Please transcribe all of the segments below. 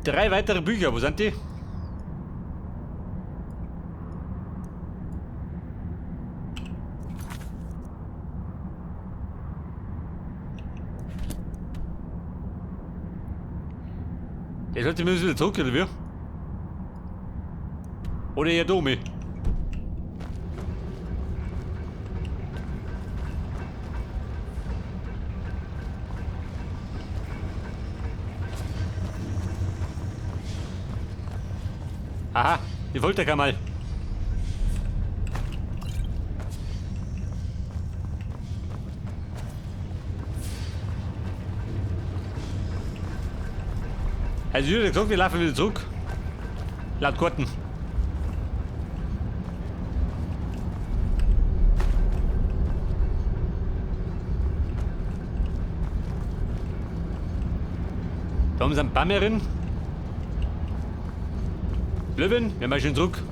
3 weitere Bücher, wo sind die? Der sollte mir wieder zurück, oder wie? Oder eher da oben? Aha, die Folterkammer. Also wie gesagt, wir laufen wieder zurück. Laut Karten. Da haben sie einen Bammerin. Löwen, wir machen schon zurück.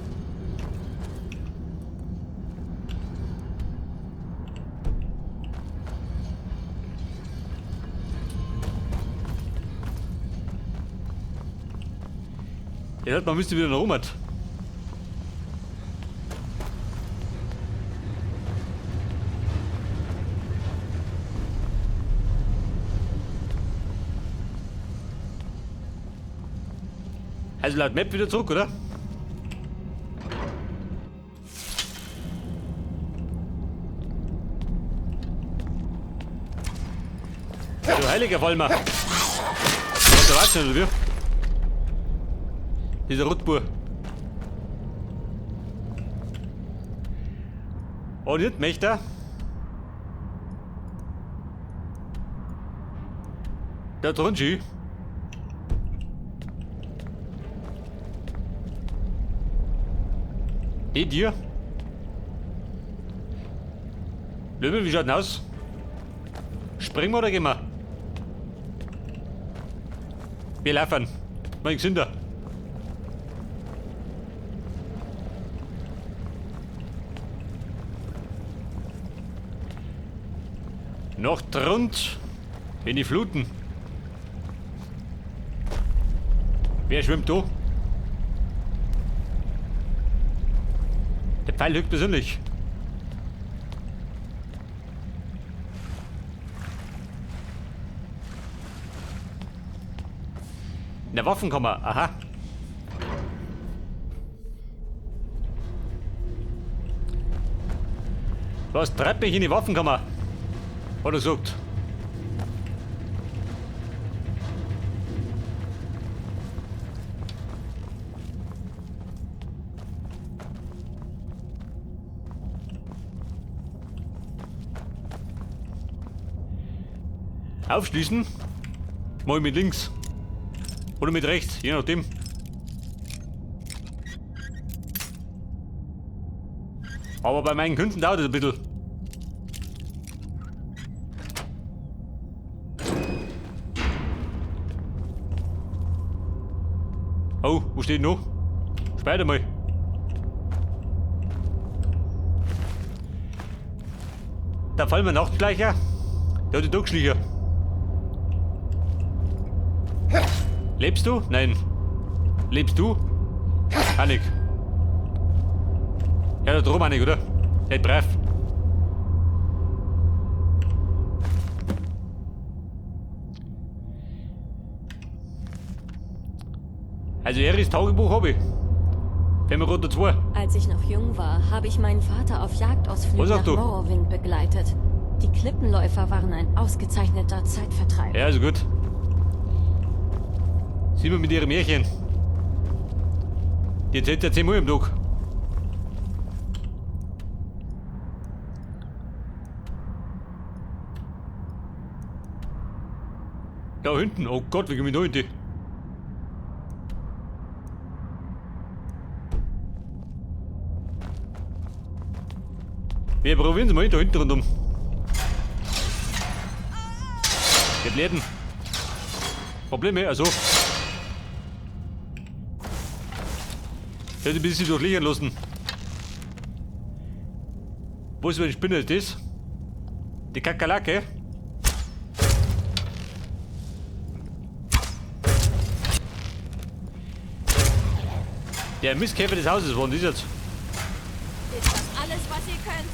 Ja, man müsste wieder nach oben. Also laut Map wieder zurück, oder? Du heiliger Vollmer! Was der war's denn, oder wie? Dieser Rotbuhr. Oh, nicht Mächter. Der Trunchi. Die dir. Löwe, wie schaut denn aus? Springen wir oder gehen wir? Wir laufen. Mein Gesünder. Noch drunter in die Fluten. Wer schwimmt da? Der Pfeil höchstpersönlich. In der Waffenkammer, aha. Was treibt mich in die Waffenkammer? Hat er gesagt. Aufschließen. Mal mit links. Oder mit rechts, je nachdem. Aber bei meinen Künsten dauert es ein bisschen. Oh, wo steht noch? Später mal. Da fallen wir Nachtgleicher. Der hat die Durchschläger. Lebst du? Nein. Lebst du? Annik. Ja, da drum Annik, oder? Nicht brav. Also Eris Tagebuch habe ich. Runter 2. Als ich noch jung war, habe ich meinen Vater auf Jagdausflügen nach Morrowind begleitet. Die Klippenläufer waren ein ausgezeichneter Zeitvertreib. Ja, also gut. Sieh mal mit ihrem Märchen. Die erzählt ja 10 Mal am Tag. Da hinten, oh Gott, wie komme ich da hinten? Wir probieren es mal da hinten rundum. Wir bleiben. Probleme, also. Ich hätte ein bisschen durchliegen lassen. Wo ist meine Spinne? Ist das? Die Kakerlake? Der Mistkäfer des Hauses, wo ist jetzt? Ist das alles, was ihr könnt?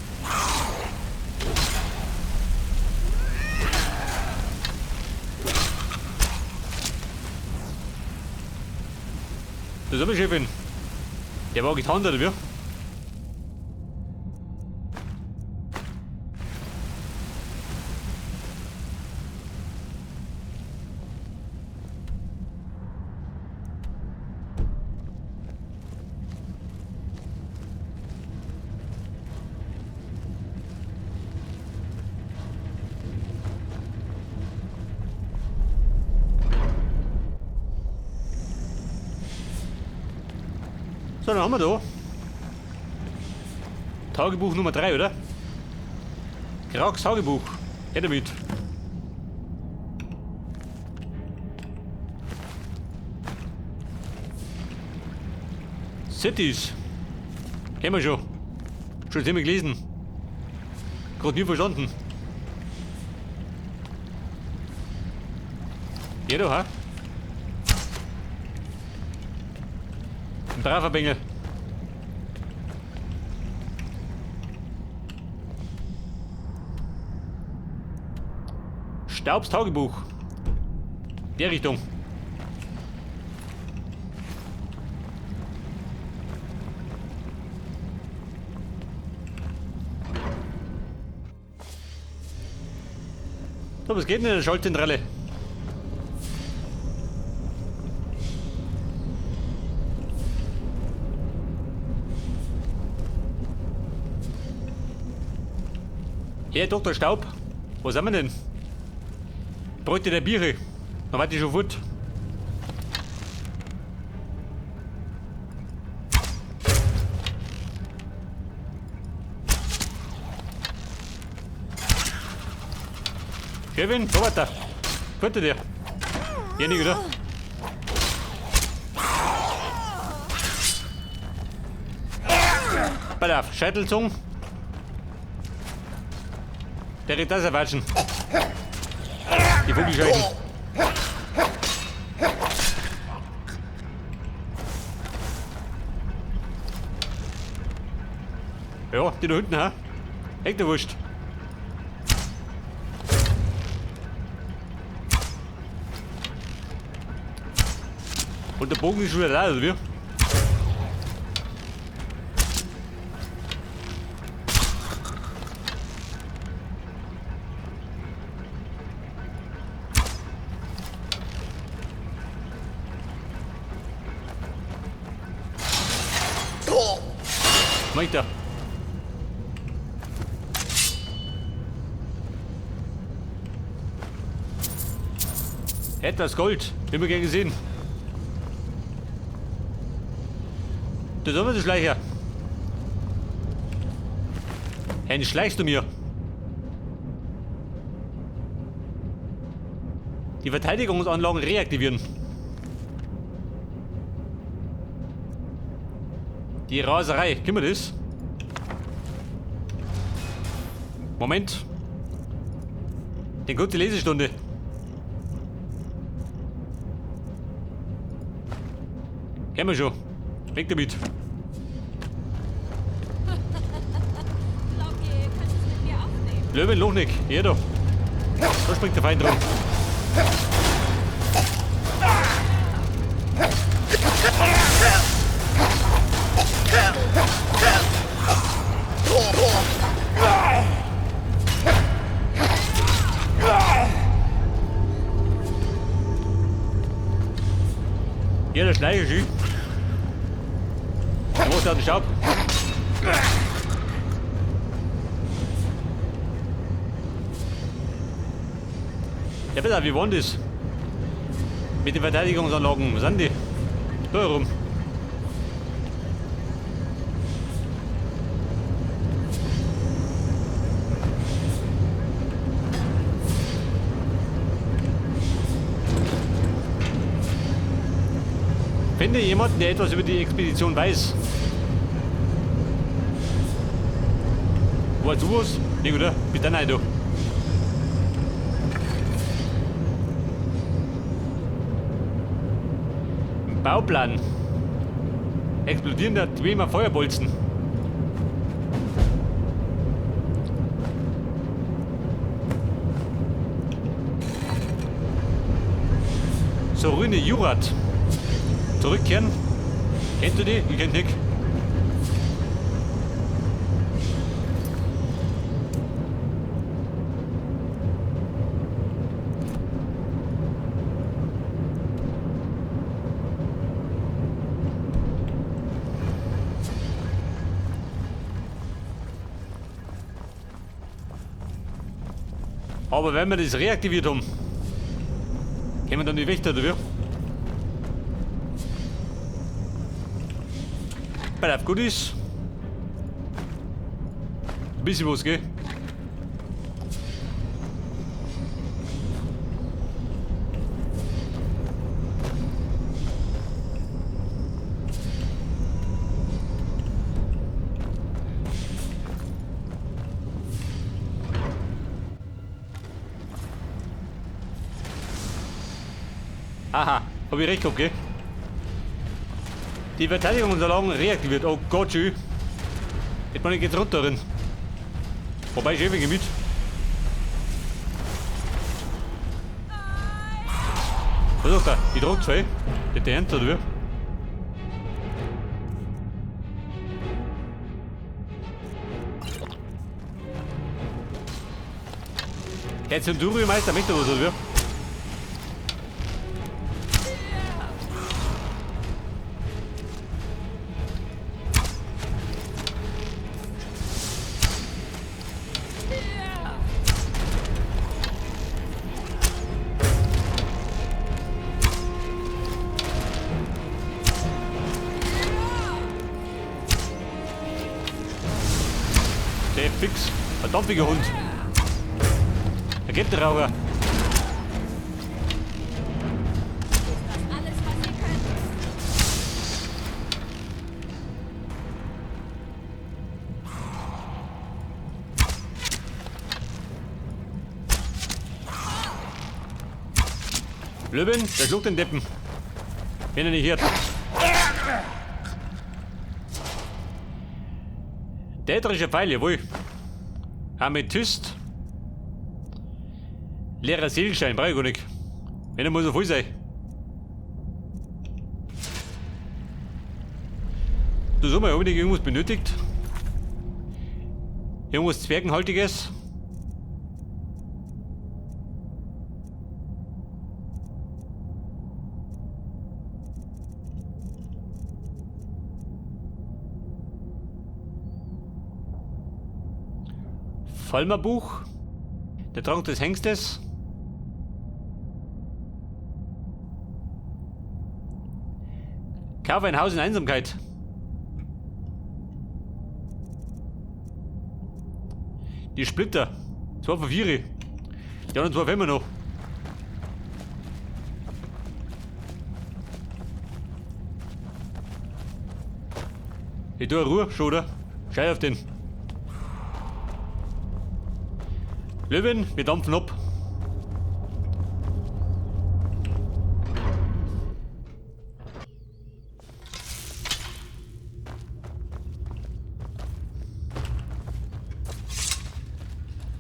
Das ist aber Chefin. Der war getan, oder wie? So, dann haben wir da Tagebuch Nummer 3, oder? Krauchs Tagebuch. Geh damit. Cities. Kennen wir schon. Schon ziemlich gelesen. Gerade nie verstanden. Jeder, ha? Ein braver Bengel. Staubs Tagebuch. Der Richtung. So, was geht denn in der Schaltzentrale? Herr Dr. Staub, wo sind wir denn? Bräuchte der Biere. Dann warte ich schon fort. Kevin, so weiter. Gute dir. Geh nicht, oder? Pass auf, Scheitelzung. Der wird das erwatschen. Die Vogelscheuchen. Ja, die da hinten, ha? Echt der Wurst. Und der Bogen ist schon wieder da, oder wie? Mach da. Etwas Gold, immer gern gesehen. Da sind wir der Schleicher. Hey, schleichst du mir? Die Verteidigungsanlagen reaktivieren. Die Raserei, können wir das? Moment. Die gute Lesestunde. Kennen wir schon. Weg damit. Glaubt ihr, ihr könnt es mit mir aufnehmen? Löwen, Lochnick, jeder. Da springt der Feind rum. Hier der Schleicher schön. Da muss er den Staub. Ja bitte, wie wollen das? Mit den Verteidigungsanlagen, wo sind die? Da herum. Finde jemanden, der etwas über die Expedition weiß. Wo hast du was? Nee, oder? Bis dann, du. Bauplan. explodierender Dwemer Feuerbolzen. So, Ruine Jurat. Zurückkehren. Kennst du die? Ich kenn nicht. Aber wenn wir das reaktiviert haben, können wir dann nicht weg, oder wie? Weil auf gut ist. Ein bisschen was, gell? Aha, hab ich recht gehabt, gell? Die Verteidigungsanlagen reaktiviert. Oh Gott, schön. Jetzt mal geht's runter drin. Wobei ich ewig mit. Was sagt er? Ich trage zwei. Die Hand oder wie? Der Centurion-Meister möchte was oder wie? Der fix. Verdammt, wie Hund. Er geht der Raucher. Löwen, der schluckt den Deppen. Wenn er nicht hört. Däterische Pfeil, jawohl. Amethyst. Leerer Seelstein, brauche ich gar nicht. Wenn er muss so voll sein. Du sag mal, habe ich nicht irgendwas benötigt? Irgendwas Zwergenhaltiges? Vollmerbuch, der Trank des Hengstes. Kaufe ein Haus in Einsamkeit. Die Splitter, 2 von 4. Die anderen 2 fehlen mir noch. Ich tue Ruhe, schon, oder? Scheiß auf den. Löwen, wir dampfen ab.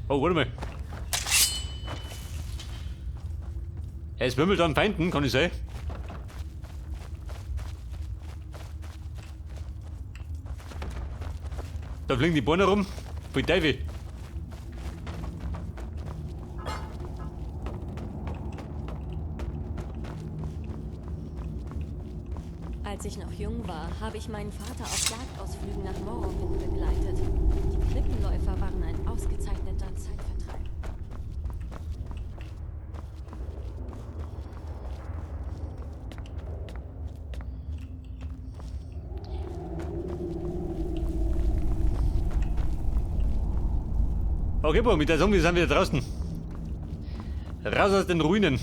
Oh, warte mal. Es wimmelt an Feinden, kann ich sagen. Da fliegen die Beine rum. Voll Teufel. Als ich noch jung war, habe ich meinen Vater auf Jagdausflügen nach Morrowind begleitet. Die Klippenläufer waren ein ausgezeichneter Zeitvertreib. Okay, boah, mit der Zombie sind wir wieder draußen. Raus aus den Ruinen.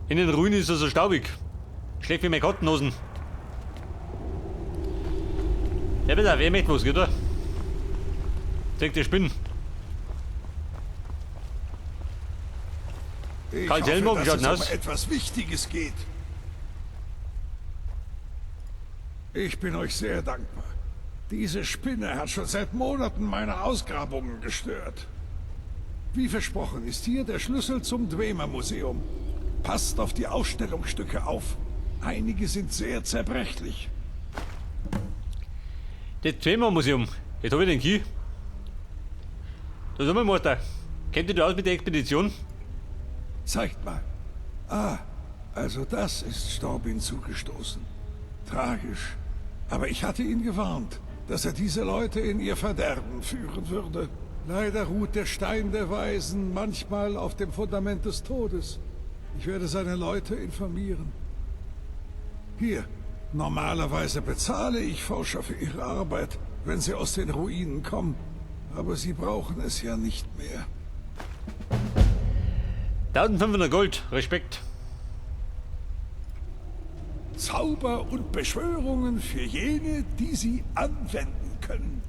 In den Ruinen ist er so staubig. Schlecht wie meine Kattenhosen. Ja bitte, wer möchte was, geht da? Versteckte Spinnen. Ich Karl Selmo, wie hoffe, schaut dass denn es aus? um etwas Wichtiges geht. Ich bin euch sehr dankbar. Diese Spinne hat schon seit Monaten meine Ausgrabungen gestört. Wie versprochen ist hier der Schlüssel zum Dwemer-Museum. Passt auf die Ausstellungsstücke auf. Einige sind sehr zerbrechlich. Das Dwemer-Museum. Jetzt habe ich den Key. Da sind wir, Mutter. Kennt ihr da aus mit der Expedition? Zeigt mal. Ah, also das ist Storbin zugestoßen. Tragisch. Aber ich hatte ihn gewarnt, dass er diese Leute in ihr Verderben führen würde. Leider ruht der Stein der Weisen manchmal auf dem Fundament des Todes. Ich werde seine Leute informieren. Hier, normalerweise bezahle ich Forscher für ihre Arbeit, wenn sie aus den Ruinen kommen. Aber sie brauchen es ja nicht mehr. 1500 Gold. Respekt. Zauber und Beschwörungen für jene, die sie anwenden können.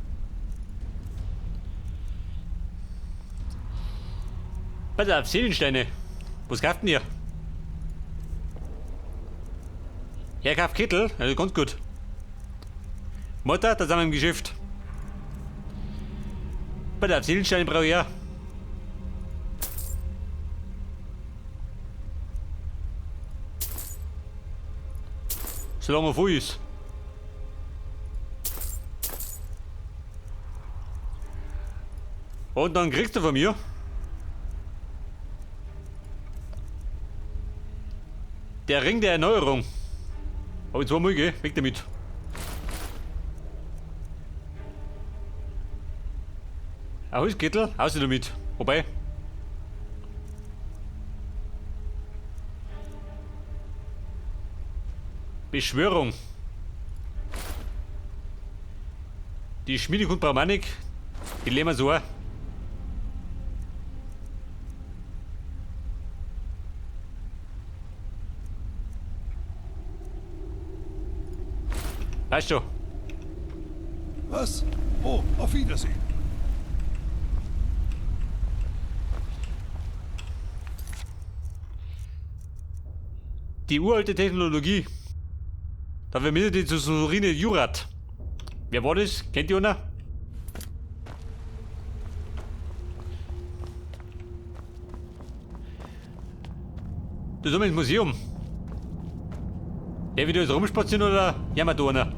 Pass auf, Seelensteine. Was kauft denn ihr? Er kauft Kittel, also ganz gut. Mutter, da sind wir im Geschäft. Pass auf, Seelensteine brauche ich ja. Solange er voll ist. Und dann kriegst du von mir der Ring der Erneuerung. Habe ich zweimal, gell? Weg damit. Ein Holzkittel, aus damit. Wobei. Beschwörung. Die Schmiedekund Braumanik, die lehnen wir so an. Weißt du? Was? Oh, auf Wiedersehen. Die uralte Technologie. Da vermittelt die Susurine Jurat. Wer war das? Kennt ihr einer? Da sind wir ins Museum. Der wieder jetzt rumspazieren oder jammert da einer?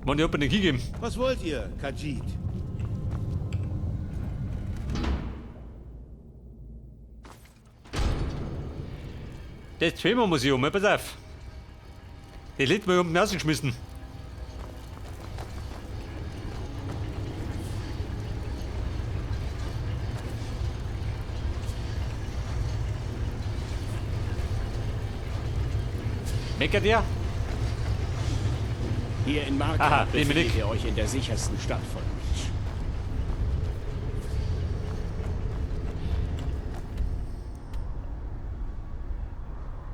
Wollen die jemanden den Key geben? Was wollt ihr, Khajiit? Das Dwemer-Museum, pass auf. Das letzte Mal unten rausgeschmissen. Meckert ihr? Hier in Marka Aha, den befindet Blick. ihr euch in der sichersten Stadt von Reach.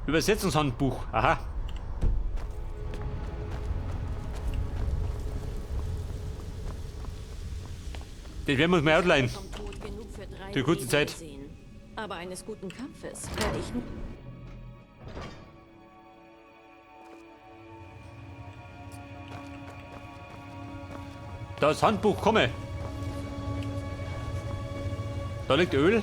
Übersetzungshandbuch, aha. Das werden wir uns mal outline. Vom Tod genug für 3 Für kurze Leben Zeit. gesehen. Aber eines guten Kampfes werde ich... Das Handbuch, komme. Da liegt Öl.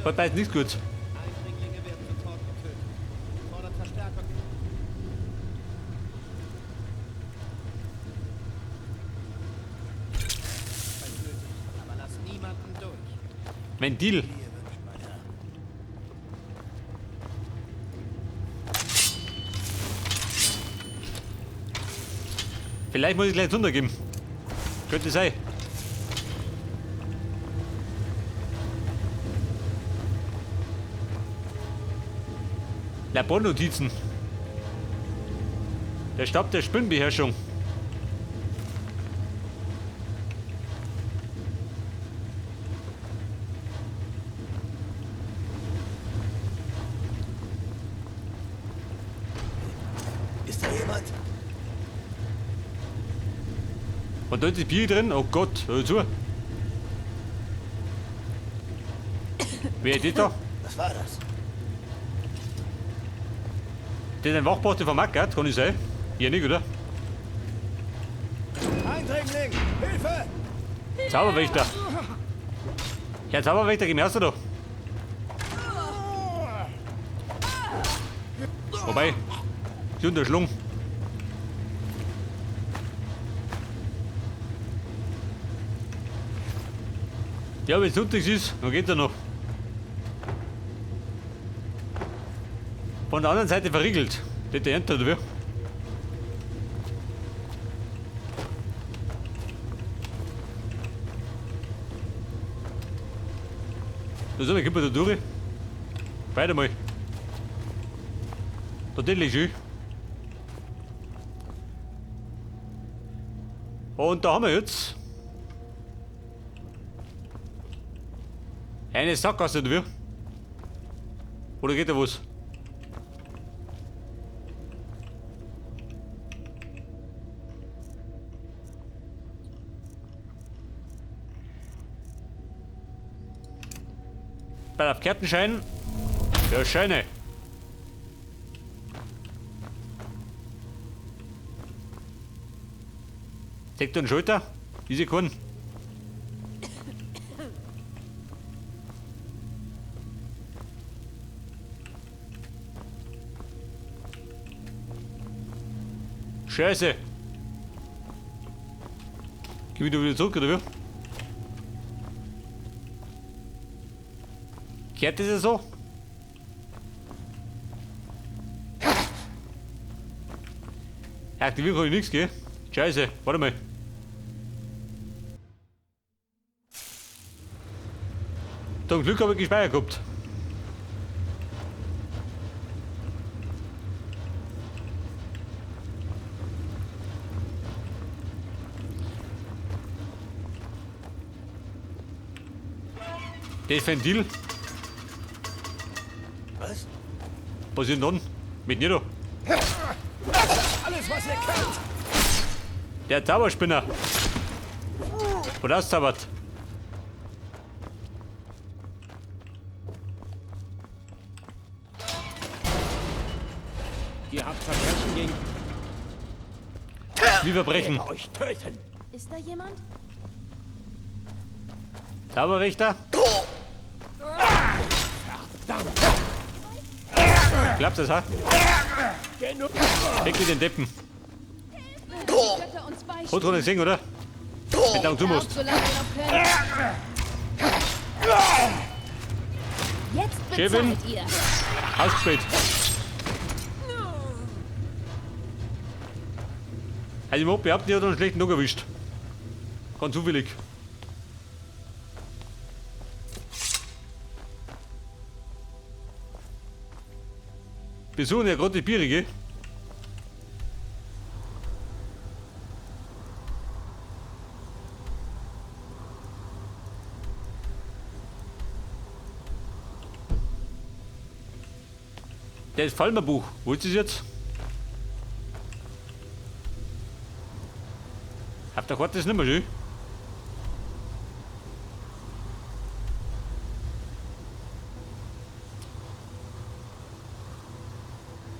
Dabei ist nichts gut. Eindringlinge werden sofort getötet. Fordert Verstärkung. Aber lass niemanden durch. Ventil. Vielleicht muss ich gleich runtergeben. Könnte sein. Labornotizen. Der Stab der Spinnenbeherrschung. Ist da jemand? Und da ist das Bier drin? Oh Gott, hör zu. Wer ist das da? Was war das? Das ist ein Wachposten vom Ackert, kann ich sein? Hier nicht, oder? Eindringling! Hilfe! Zauberwächter. Herr Zauberwächter, geh her da. Wobei, sie unterschlungen. Ja, wenn es nichts ist, dann geht er noch. Von der anderen Seite verriegelt. Das ist der Ernte, oder wie? So, dann gehen wir da durch. Weiter mal. Da den liegt schön. Und da haben wir jetzt eine Sackgasse, oder wie? Oder geht da was? Bei auf Kartenschein. Ja, Scheine. Deckt und Schulter. Wie sie können. Scheiße. Geh wieder zurück, oder wie? Kehrt das ja so? Aktivieren kann ich nichts, gell? Scheiße, warte mal. Zum Glück habe ich gespeichert gehabt. Das Ventil. Was? Was ist denn dann? Mit Nido. Alles, was ihr könnt! Der Zauberspinner. Und auszaubert. Ihr habt Verbrechen gegen Wie Verbrechen. Euch töten! Ist da jemand? Zauberwächter. Klappt das, ha? Weg mit den Deppen. Götter uns beichten. Rot runter singen, oder? Wenn du du musst. Solange wir noch können. Jetzt Schäbin. bezahlt ihr. Ausgespielt. Also im Hab behaupten, die hat einen schlechten Tag erwischt. Ganz zufällig. Besuchen ja gerade die Biere, gell? Das Falmerbuch, wo ist es jetzt? Auf der Karte ist nicht mehr schön.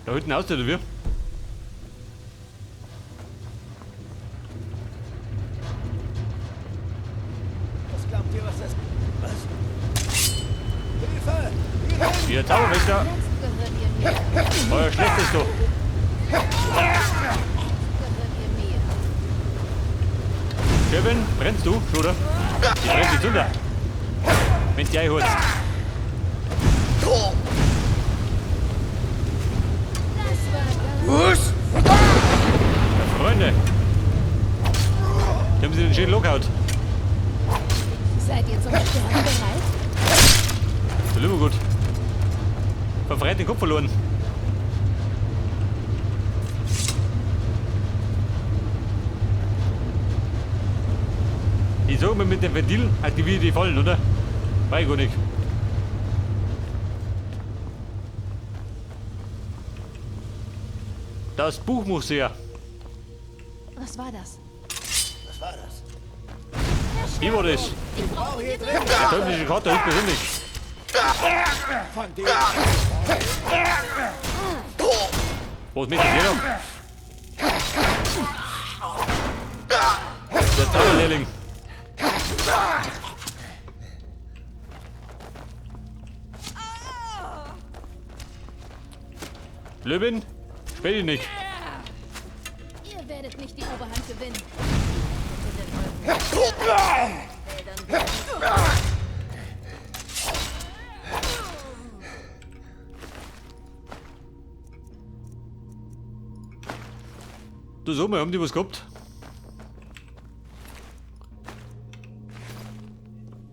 Da hinten aus, oder wie? Was glaubt ihr, was das... Was? Hilfe! Hilfe! Ihr Zauberwächter, Jetzt gehört ihr mir. euer Schlechtes doch. Gehört ihr mir. Kevin, brennst du, oder? Ich brenn die Zunder. Wenn die einholst. Das war Was? Freunde. Die haben sie den Schädel lockout. Seid ihr zum Sterben bereit? Das ist immer gut. Verfreit den Kopf verloren. Ich sag mal, mit dem Ventil aktiviere die Fallen, oder? Weiß ich gar nicht. Das Buchmuseum. Was war das? Was war das? Wie war das? Der teuflische Kater hilft persönlich. Von dem Was mit dir noch? Der Zauberlehrling. Löwen, spiel dich nicht. Ihr werdet nicht die Oberhand gewinnen. Du sag mal, haben die was gehabt?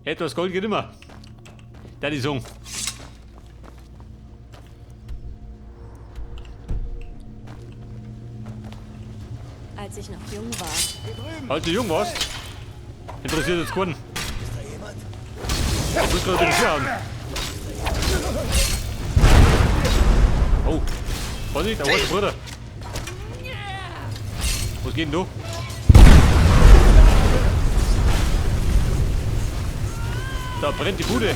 Etwas Gold geht immer. Da die Song. Als ich noch jung war. Als du jung warst, interessiert jetzt keinen. Ich muss gerade den Tür haben. Oh, Vorsicht, da war der Bruder. Was geht denn da? Da brennt die Bude.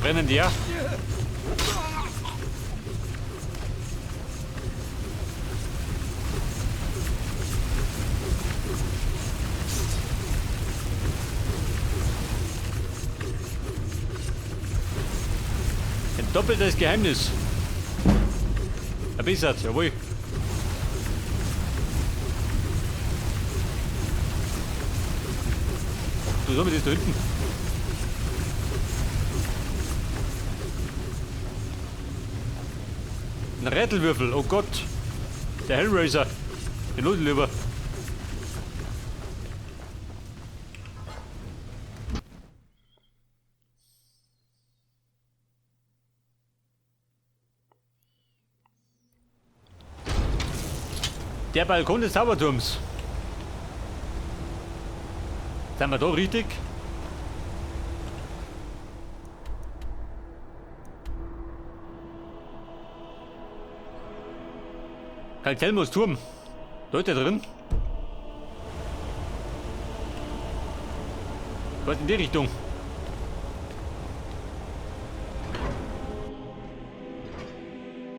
Brennen die ja? Ein doppeltes Geheimnis. Verbessert, jawohl. Du sollst das da hinten. Ein Rätselwürfel, oh Gott. Der Hellraiser. Den Nudelöber. Der Balkon des Zauberturms. Sind wir da richtig? Kaltelmos Turm. Da ist der drin. Was in die Richtung?